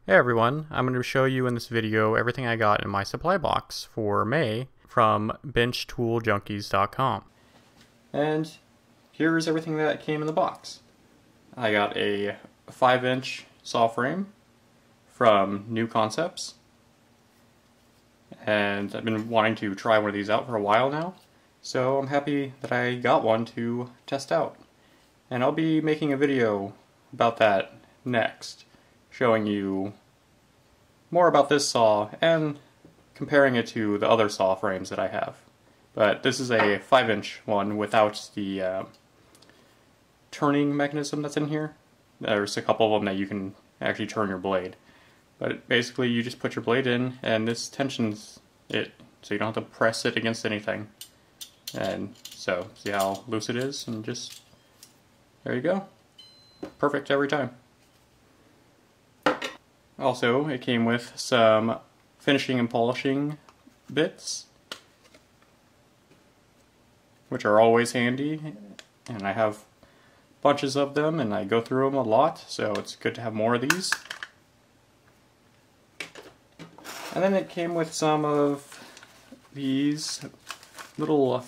Hey everyone, I'm going to show you in this video everything I got in my supply box for May from benchtooljunkies.com. And here's everything that came in the box. I got a 5-inch saw frame from New Concepts, and I've been wanting to try one of these out for a while now, so I'm happy that I got one to test out. And I'll be making a video about that next, showing you more about this saw and comparing it to the other saw frames that I have. But this is a 5-inch one without the turning mechanism that's in here. There's a couple of them that you can actually turn your blade. But basically you just put your blade in and this tensions it, so you don't have to press it against anything. And so, see how loose it is? And just, there you go. Perfect every time. Also, it came with some finishing and polishing bits, which are always handy, and I have bunches of them and I go through them a lot, so it's good to have more of these. And then it came with some of these little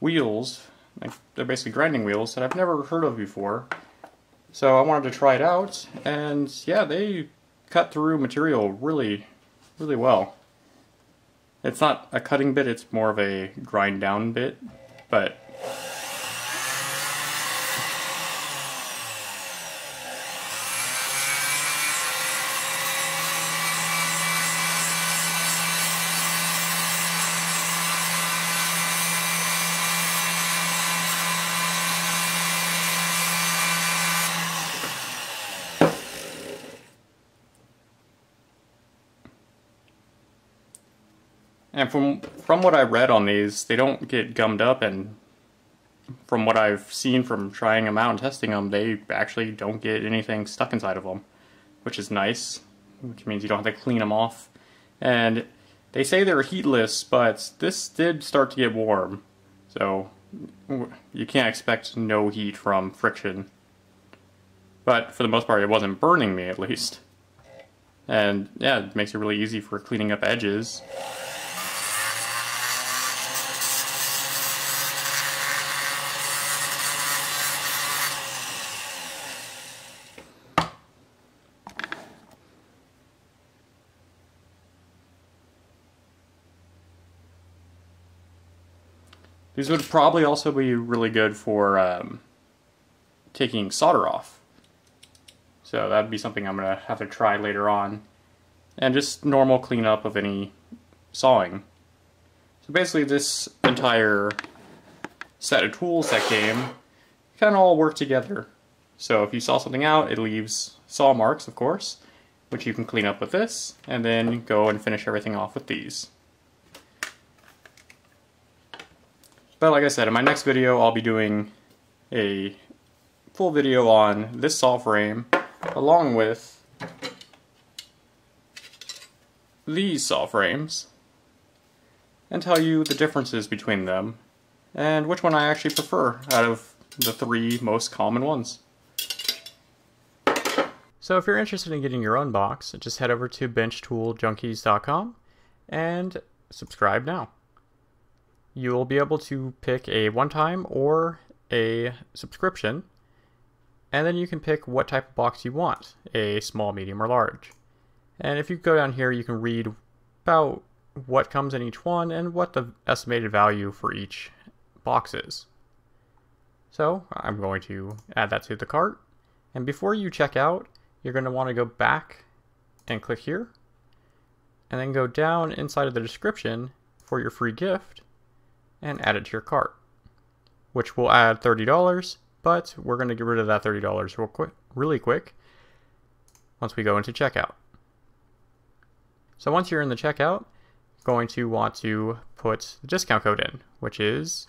wheels, like they're basically grinding wheels that I've never heard of before. So I wanted to try it out, and yeah, they cut through material really well. It's not a cutting bit, it's more of a grind down bit, but and from what I read on these, they don't get gummed up, and from what I've seen from trying them out and testing them, they actually don't get anything stuck inside of them, which is nice, which means you don't have to clean them off. And they say they're heatless, but this did start to get warm, so you can't expect no heat from friction. But for the most part, it wasn't burning me, at least. And yeah, it makes it really easy for cleaning up edges. These would probably also be really good for taking solder off. So that'd be something I'm going to have to try later on. And just normal cleanup of any sawing. So basically this entire set of tools that came kind of all work together. So if you saw something out, it leaves saw marks, of course, which you can clean up with this, and then go and finish everything off with these. But like I said, in my next video I'll be doing a full video on this saw frame along with these saw frames and tell you the differences between them and which one I actually prefer out of the 3 most common ones. So if you're interested in getting your own box, just head over to benchtooljunkies.com and subscribe now. You will be able to pick a one-time or a subscription, and then you can pick what type of box you want, a small, medium, or large. And if you go down here, you can read about what comes in each one and what the estimated value for each box is. So I'm going to add that to the cart, and before you check out, you're going to want to go back and click here, and then go down inside of the description for your free gift, and add it to your cart, which will add $30, but we're going to get rid of that $30 really quick once we go into checkout. So once you're in the checkout, you're going to want to put the discount code in, which is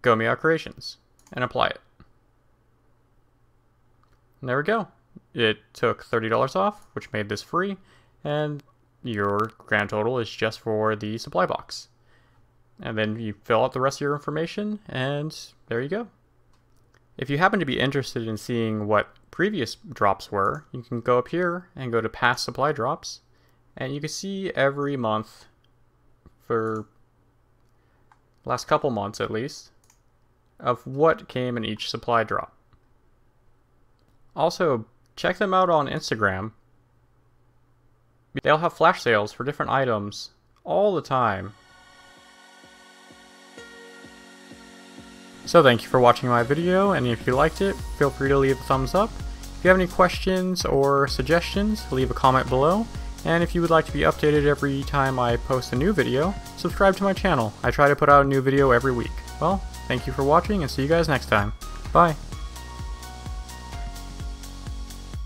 GomeowCreations, and apply it. And there we go. It took $30 off, which made this free, and your grand total is just for the supply box. And then you fill out the rest of your information, and there you go. If you happen to be interested in seeing what previous drops were, you can go up here and go to past supply drops, and you can see every month for last couple months at least of what came in each supply drop. Also, check them out on Instagram. They'll have flash sales for different items all the time. So thank you for watching my video, and if you liked it, feel free to leave a thumbs up. If you have any questions or suggestions, leave a comment below. And if you would like to be updated every time I post a new video, subscribe to my channel. I try to put out a new video every week. Well, thank you for watching, and see you guys next time. Bye!